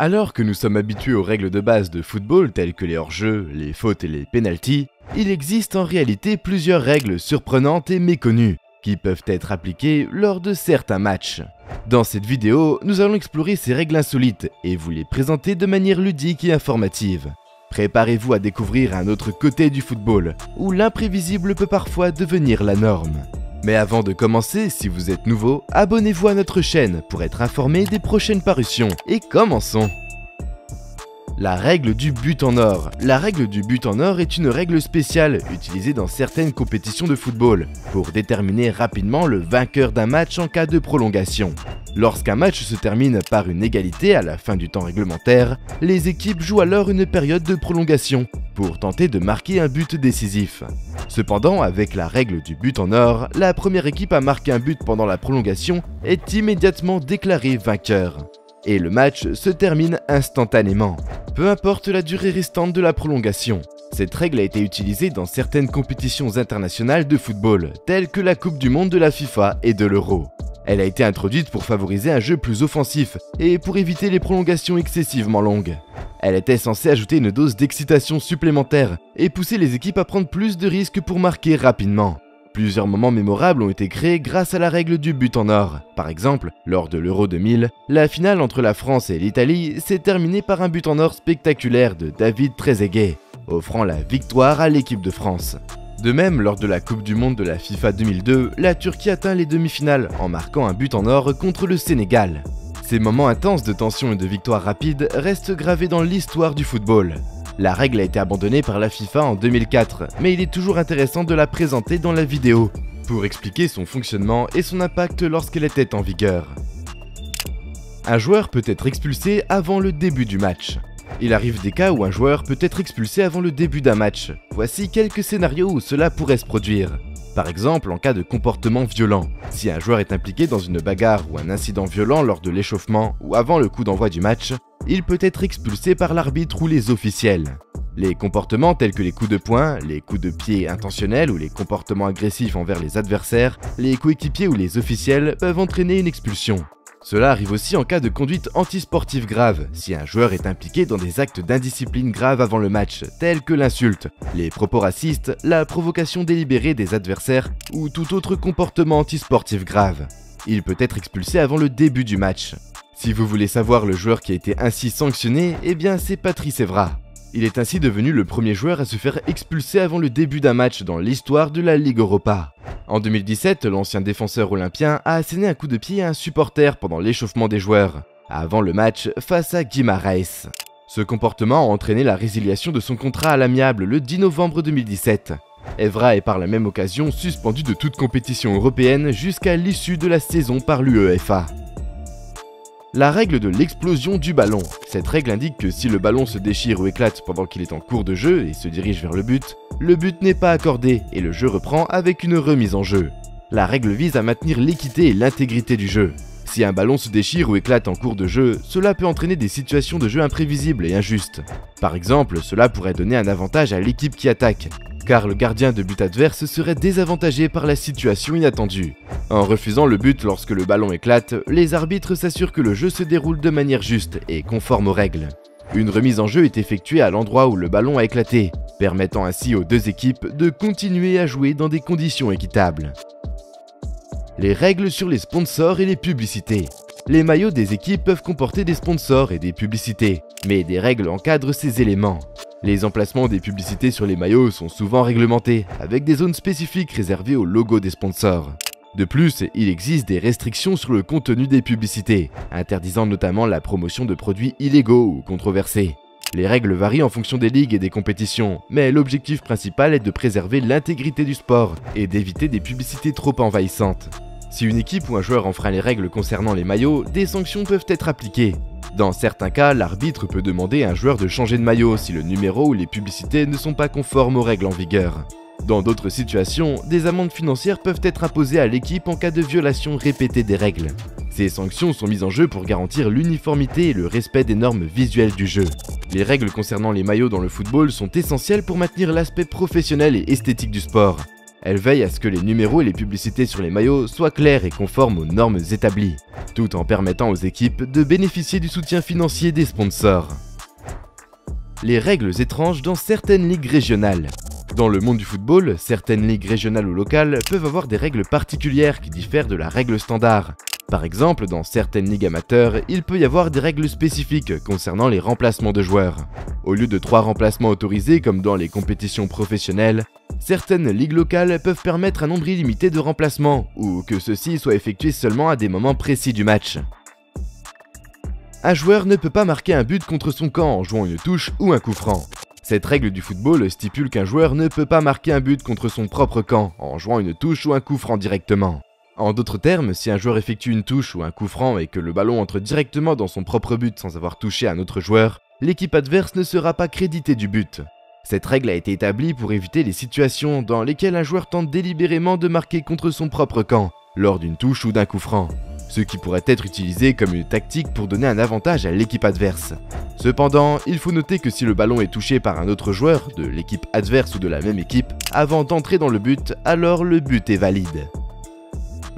Alors que nous sommes habitués aux règles de base de football telles que les hors-jeux, les fautes et les pénaltys, il existe en réalité plusieurs règles surprenantes et méconnues qui peuvent être appliquées lors de certains matchs. Dans cette vidéo, nous allons explorer ces règles insolites et vous les présenter de manière ludique et informative. Préparez-vous à découvrir un autre côté du football, où l'imprévisible peut parfois devenir la norme. Mais avant de commencer, si vous êtes nouveau, abonnez-vous à notre chaîne pour être informé des prochaines parutions. Et commençons! La règle du but en or. La règle du but en or est une règle spéciale utilisée dans certaines compétitions de football pour déterminer rapidement le vainqueur d'un match en cas de prolongation. Lorsqu'un match se termine par une égalité à la fin du temps réglementaire, les équipes jouent alors une période de prolongation pour tenter de marquer un but décisif. Cependant, avec la règle du but en or, la première équipe à marquer un but pendant la prolongation est immédiatement déclarée vainqueur. Et le match se termine instantanément, peu importe la durée restante de la prolongation. Cette règle a été utilisée dans certaines compétitions internationales de football, telles que la Coupe du Monde de la FIFA et de l'Euro. Elle a été introduite pour favoriser un jeu plus offensif et pour éviter les prolongations excessivement longues. Elle était censée ajouter une dose d'excitation supplémentaire et pousser les équipes à prendre plus de risques pour marquer rapidement. Plusieurs moments mémorables ont été créés grâce à la règle du but en or. Par exemple, lors de l'Euro 2000, la finale entre la France et l'Italie s'est terminée par un but en or spectaculaire de David Trezeguet, offrant la victoire à l'équipe de France. De même, lors de la Coupe du Monde de la FIFA 2002, la Turquie atteint les demi-finales en marquant un but en or contre le Sénégal. Ces moments intenses de tension et de victoire rapide restent gravés dans l'histoire du football. La règle a été abandonnée par la FIFA en 2004, mais il est toujours intéressant de la présenter dans la vidéo, pour expliquer son fonctionnement et son impact lorsqu'elle était en vigueur. Un joueur peut être expulsé avant le début du match. Il arrive des cas où un joueur peut être expulsé avant le début d'un match. Voici quelques scénarios où cela pourrait se produire. Par exemple, en cas de comportement violent. Si un joueur est impliqué dans une bagarre ou un incident violent lors de l'échauffement ou avant le coup d'envoi du match, il peut être expulsé par l'arbitre ou les officiels. Les comportements tels que les coups de poing, les coups de pied intentionnels ou les comportements agressifs envers les adversaires, les coéquipiers ou les officiels peuvent entraîner une expulsion. Cela arrive aussi en cas de conduite antisportive grave, si un joueur est impliqué dans des actes d'indiscipline grave avant le match, tels que l'insulte, les propos racistes, la provocation délibérée des adversaires ou tout autre comportement antisportif grave. Il peut être expulsé avant le début du match. Si vous voulez savoir le joueur qui a été ainsi sanctionné, eh bien c'est Patrice Evra. Il est ainsi devenu le premier joueur à se faire expulser avant le début d'un match dans l'histoire de la Ligue Europa. En 2017, l'ancien défenseur olympien a asséné un coup de pied à un supporter pendant l'échauffement des joueurs, avant le match face à Guimarães. Ce comportement a entraîné la résiliation de son contrat à l'amiable le 10 novembre 2017. Evra est par la même occasion suspendu de toute compétition européenne jusqu'à l'issue de la saison par l'UEFA. La règle de l'explosion du ballon. Cette règle indique que si le ballon se déchire ou éclate pendant qu'il est en cours de jeu et se dirige vers le but n'est pas accordé et le jeu reprend avec une remise en jeu. La règle vise à maintenir l'équité et l'intégrité du jeu. Si un ballon se déchire ou éclate en cours de jeu, cela peut entraîner des situations de jeu imprévisibles et injustes. Par exemple, cela pourrait donner un avantage à l'équipe qui attaque, car le gardien de but adverse serait désavantagé par la situation inattendue. En refusant le but lorsque le ballon éclate, les arbitres s'assurent que le jeu se déroule de manière juste et conforme aux règles. Une remise en jeu est effectuée à l'endroit où le ballon a éclaté, permettant ainsi aux deux équipes de continuer à jouer dans des conditions équitables. Les règles sur les sponsors et les publicités. Les maillots des équipes peuvent comporter des sponsors et des publicités, mais des règles encadrent ces éléments. Les emplacements des publicités sur les maillots sont souvent réglementés, avec des zones spécifiques réservées au logo des sponsors. De plus, il existe des restrictions sur le contenu des publicités, interdisant notamment la promotion de produits illégaux ou controversés. Les règles varient en fonction des ligues et des compétitions, mais l'objectif principal est de préserver l'intégrité du sport et d'éviter des publicités trop envahissantes. Si une équipe ou un joueur enfreint les règles concernant les maillots, des sanctions peuvent être appliquées. Dans certains cas, l'arbitre peut demander à un joueur de changer de maillot si le numéro ou les publicités ne sont pas conformes aux règles en vigueur. Dans d'autres situations, des amendes financières peuvent être imposées à l'équipe en cas de violation répétée des règles. Ces sanctions sont mises en jeu pour garantir l'uniformité et le respect des normes visuelles du jeu. Les règles concernant les maillots dans le football sont essentielles pour maintenir l'aspect professionnel et esthétique du sport. Elle veille à ce que les numéros et les publicités sur les maillots soient clairs et conformes aux normes établies, tout en permettant aux équipes de bénéficier du soutien financier des sponsors. Les règles étranges dans certaines ligues régionales. Dans le monde du football, certaines ligues régionales ou locales peuvent avoir des règles particulières qui diffèrent de la règle standard. Par exemple, dans certaines ligues amateurs, il peut y avoir des règles spécifiques concernant les remplacements de joueurs. Au lieu de 3 remplacements autorisés comme dans les compétitions professionnelles, certaines ligues locales peuvent permettre un nombre illimité de remplacements, ou que ceux-ci soient effectués seulement à des moments précis du match. Un joueur ne peut pas marquer un but contre son camp en jouant une touche ou un coup franc. Cette règle du football stipule qu'un joueur ne peut pas marquer un but contre son propre camp en jouant une touche ou un coup franc directement. En d'autres termes, si un joueur effectue une touche ou un coup franc et que le ballon entre directement dans son propre but sans avoir touché un autre joueur, l'équipe adverse ne sera pas créditée du but. Cette règle a été établie pour éviter les situations dans lesquelles un joueur tente délibérément de marquer contre son propre camp, lors d'une touche ou d'un coup franc, ce qui pourrait être utilisé comme une tactique pour donner un avantage à l'équipe adverse. Cependant, il faut noter que si le ballon est touché par un autre joueur, de l'équipe adverse ou de la même équipe, avant d'entrer dans le but, alors le but est valide.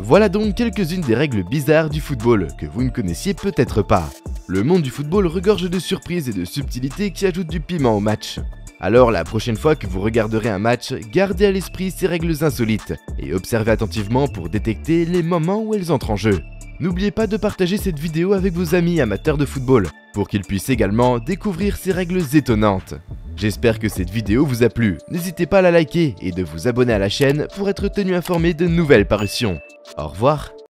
Voilà donc quelques-unes des règles bizarres du football que vous ne connaissiez peut-être pas. Le monde du football regorge de surprises et de subtilités qui ajoutent du piment au match. Alors la prochaine fois que vous regarderez un match, gardez à l'esprit ces règles insolites et observez attentivement pour détecter les moments où elles entrent en jeu. N'oubliez pas de partager cette vidéo avec vos amis amateurs de football pour qu'ils puissent également découvrir ces règles étonnantes. J'espère que cette vidéo vous a plu, n'hésitez pas à la liker et de vous abonner à la chaîne pour être tenu informé de nouvelles parutions. Au revoir.